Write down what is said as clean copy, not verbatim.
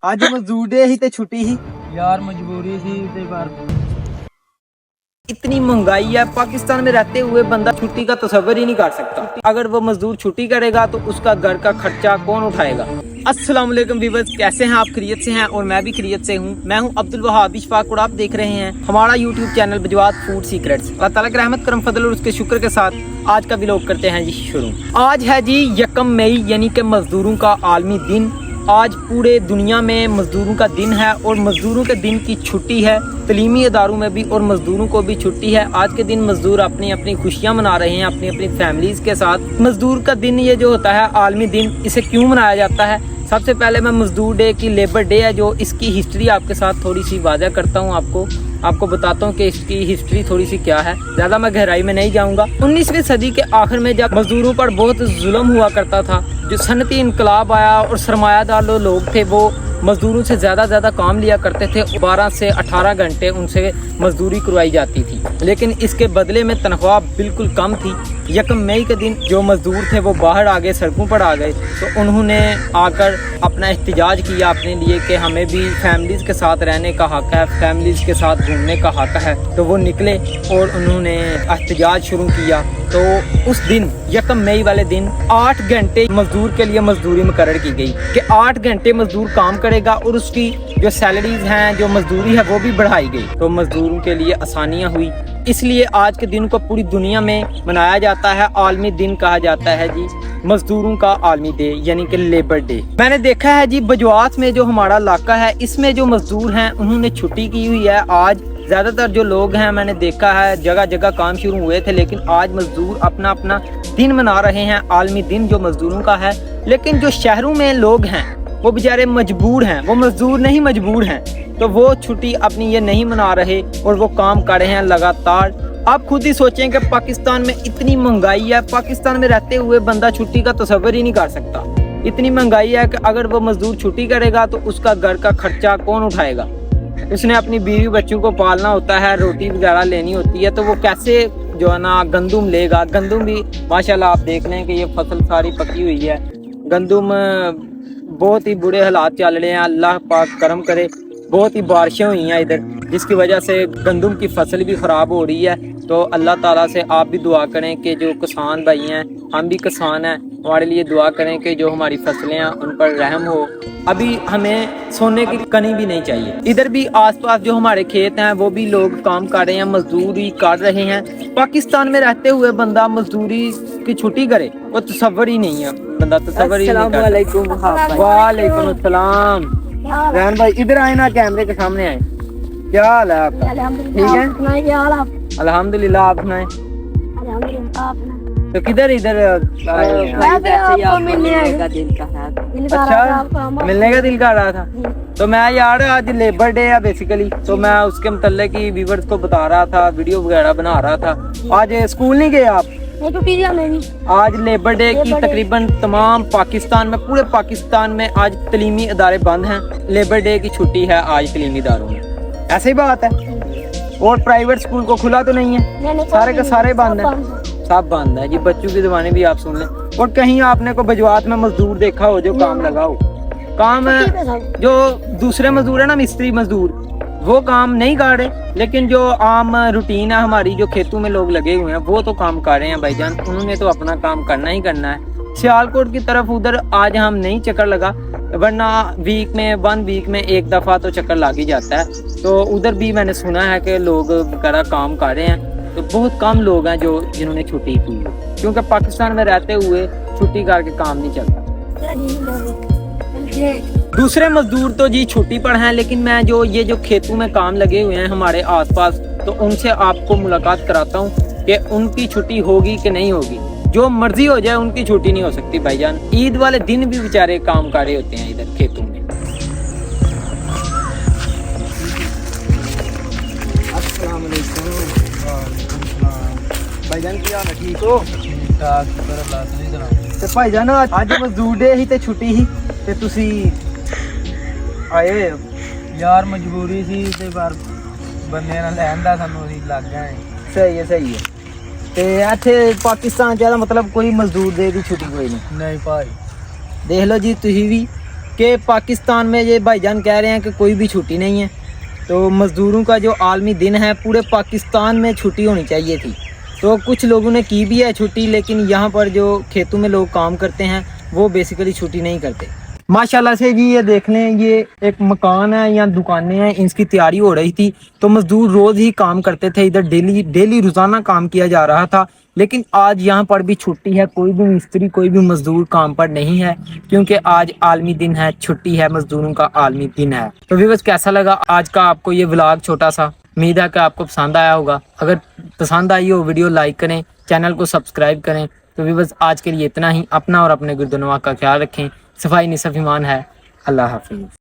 ਅੱਜ ਮਜ਼ਦੂਰ ਡੇ ही ते छुट्टी ही यार मजबूरी थी ते पर इतनी महंगाई है पाकिस्तान में रहते हुए बंदा छुट्टी का तस्वर ही नहीं कर सकता। अगर वो मजदूर छुट्टी करेगा तो उसका घर का खर्चा कौन उठाएगा। अस्सलाम वालेकुम व्यूअर्स, कैसे हैं आप? खैरियत से हैं? और मैं भी खैरियत से हूँ। मैं हूँ अब्दुल वहाब इशफाक और आप देख रहे हैं हमारा यूट्यूब चैनल बजवात फूड सीक्रेट्स। अल्लाह ताला की रहमत करम फजल और उसके शुक्र के साथ आज का व्लॉग करते हैं जी शुरू। आज है जी 1 मई यानी कि मजदूरों का आलमी दिन। आज पूरे दुनिया में मजदूरों का दिन है और मजदूरों के दिन की छुट्टी है। तलीमी इदारों में भी और मजदूरों को भी छुट्टी है। आज के दिन मजदूर अपनी अपनी खुशियां मना रहे हैं अपनी अपनी फैमिलीज के साथ। मजदूर का दिन ये जो होता है आलमी दिन, इसे क्यों मनाया जाता है? सबसे पहले मैं मजदूर डे की लेबर डे है जो इसकी हिस्ट्री आपके साथ थोड़ी सी वाज़ा करता हूँ। आपको बताता हूँ कि इसकी हिस्ट्री थोड़ी सी क्या है। ज़्यादा मैं गहराई में नहीं जाऊँगा। 19वीं सदी के आखिर में जब मजदूरों पर बहुत जुल्म हुआ करता था, जो सनती इनकलाब आया और सरमायादार लोग थे वो मजदूरों से ज़्यादा काम लिया करते थे। 12 से 18 घंटे उनसे मजदूरी करवाई जाती थी, लेकिन इसके बदले में तनख्वाह बिल्कुल कम थी। 1 मई के दिन जो मजदूर थे वो बाहर आ गए, सड़कों पर आ गए, तो उन्होंने आकर अपना एहतजाज किया अपने लिए कि हमें भी फैमिलीज़ के साथ रहने का हक़ है, फैमिलीज़ के साथ घूमने का हक़ है। तो वो निकले और उन्होंने एहतजाज शुरू किया। तो उस दिन 1 मई वाले दिन 8 घंटे मजदूर के लिए मजदूरी मुकर्रर की गई कि 8 घंटे मजदूर काम करेगा और उसकी जो सैलरीज हैं, जो मजदूरी है वो भी बढ़ाई गई। तो मजदूरों के लिए आसानियां हुई, इसलिए आज के दिन को पूरी दुनिया में मनाया जाता है। आलमी दिन कहा जाता है जी मजदूरों का आलमी डे यानी कि लेबर डे। मैंने देखा है जी बजवात में जो हमारा इलाका है इसमें जो मजदूर हैं उन्होंने छुट्टी की हुई है। आज ज़्यादातर जो लोग हैं मैंने देखा है जगह जगह काम शुरू हुए थे, लेकिन आज मजदूर अपना अपना दिन मना रहे हैं, आलमी दिन जो मजदूरों का है। लेकिन जो शहरों में लोग हैं वो बेचारे मजबूर हैं, वो मजदूर नहीं मजबूर हैं, तो वो छुट्टी अपनी ये नहीं मना रहे और वो काम कर रहे हैं लगातार। आप खुद ही सोचें कि पाकिस्तान में इतनी महंगाई है, पाकिस्तान में रहते हुए बंदा छुट्टी का तस्वर ही नहीं कर सकता। इतनी महंगाई है कि अगर वो मजदूर छुट्टी करेगा तो उसका घर का खर्चा कौन उठाएगा। उसने अपनी बीवी बच्चों को पालना होता है, रोटी वगैरह लेनी होती है, तो वो कैसे जो है ना गंदुम लेगा। गंदुम भी माशाल्लाह आप देख लें कि ये फसल सारी पकी हुई है। गंदुम बहुत ही बुरे हालात चल रहे हैं, अल्लाह पाक करम करे। बहुत ही बारिशें हुई हैं इधर जिसकी वजह से गंदुम की फसल भी ख़राब हो रही है। तो अल्लाह ताला से आप भी दुआ करें कि जो किसान भाई हैं, हम भी किसान हैं, हमारे लिए दुआ करें कि जो हमारी फसलें हैं उन पर रहम हो। अभी हमें सोने की कनी भी नहीं चाहिए। इधर भी आसपास जो हमारे खेत हैं वो भी लोग काम कर रहे हैं, मजदूरी कर रहे हैं। पाकिस्तान में रहते हुए बंदा मजदूरी की छुट्टी करे वो तस्वर ही नहीं है, बंदा तस्वर ही नहीं करता। वालेकुम अस्सलाम। रहन भाई इधर आए ना, कैमरे के सामने आए। क्या हाल है आपका? ठीक है अल्हम्दुलिल्लाह। आप सुनाए? तो किधर इधर अच्छा मिलने का दिल कर रहा था। तो मैं यार आज लेबर डे है बेसिकली, तो मैं उसके मतलब की व्यूअर्स को बता रहा था, वीडियो वगैरह बना रहा था। आज स्कूल नहीं गए आप? आज लेबर डे की तकरीबन तमाम पाकिस्तान में, पूरे पाकिस्तान में आज तलीमी इदारे बंद हैं। लेबर डे की छुट्टी है आज तलीमी इदारों में, ऐसे ही बात है। और प्राइवेट स्कूल को खुला तो नहीं है, सारे के सारे बंद हैं, सब बंद है जी। बच्चों की ज़बानें भी आप सुन लें। और कहीं आपने को बजवात में मजदूर देखा हो जो काम लगा हो, काम जो दूसरे मजदूर है ना, मिस्त्री मजदूर, वो काम नहीं कर रहे, लेकिन जो आम रूटीन है हमारी, जो खेतों में लोग लगे हुए हैं वो तो काम कर रहे हैं भाईजान। उन्होंने तो अपना काम करना ही करना है। सियालकोट की तरफ उधर आज हम नहीं चक्कर लगा, वरना वीक में 1 वीक में एक दफ़ा तो चक्कर लग ही जाता है। तो उधर भी मैंने सुना है कि लोग वगैरह काम कर रहे हैं। तो बहुत कम लोग हैं जो जिन्होंने छुट्टी की है, क्योंकि पाकिस्तान में रहते हुए छुट्टी करके काम नहीं चलता। दूसरे मजदूर तो जी छुट्टी पर हैं, लेकिन मैं जो ये जो खेतों में काम लगे हुए हैं हमारे आसपास, तो उनसे आपको मुलाकात कराता हूँ कि उनकी छुट्टी होगी कि नहीं होगी। जो मर्जी हो जाए उनकी छुट्टी नहीं हो सकती भाईजान। ईद वाले दिन भी बेचारे काम कर रहे होते हैं इधर खेतों में। अस्सलाम वालेकुम भाईजान, क्या हाल है? ठीक हो? ते भाईजान आज मजदूर डे ही ते छुट्टी ही ते तुसी आए यार मजबूरी थी ते पर बंदे ना लैन दा सानू ਅਸੀਂ ਲੱਗ ਗਏ। सही है। ते ਇੱਥੇ ਪਾਕਿस्तान ਚ मतलब कोई मजदूर डे ਦੀ छुट्टी कोई नहीं नहीं भाई। देख लो जी, तुसी भी कि पाकिस्तान में ये भाईजान कह रहे हैं कि कोई भी छुट्टी नहीं है, तो मज़दूरों का जो आलमी दिन है पूरे पाकिस्तान में छुट्टी होनी चाहिए थी। तो कुछ लोगों ने की भी है छुट्टी, लेकिन यहाँ पर जो खेतों में लोग काम करते हैं वो बेसिकली छुट्टी नहीं करते। माशाल्लाह से जी ये देख लें, ये एक मकान है या दुकानें हैं, इसकी तैयारी हो रही थी। तो मज़दूर रोज़ ही काम करते थे, इधर डेली रोज़ाना काम किया जा रहा था। लेकिन आज यहाँ पर भी छुट्टी है, कोई भी मिस्त्री कोई भी मज़दूर काम पर नहीं है, क्योंकि आज आलमी दिन है, छुट्टी है, मज़दूरों का आलमी दिन है। तो व्यूअर्स कैसा लगा आज का आपको ये व्लॉग छोटा सा, उम्मीद है कि आपको पसंद आया होगा। अगर पसंद आई हो वीडियो लाइक करें, चैनल को सब्सक्राइब करें। तो व्यूअर्स आज के लिए इतना ही। अपना और अपने गुर्दनवा का ख्याल रखें। सफाई निसफ ईमान है। अल्लाह हाफिज़।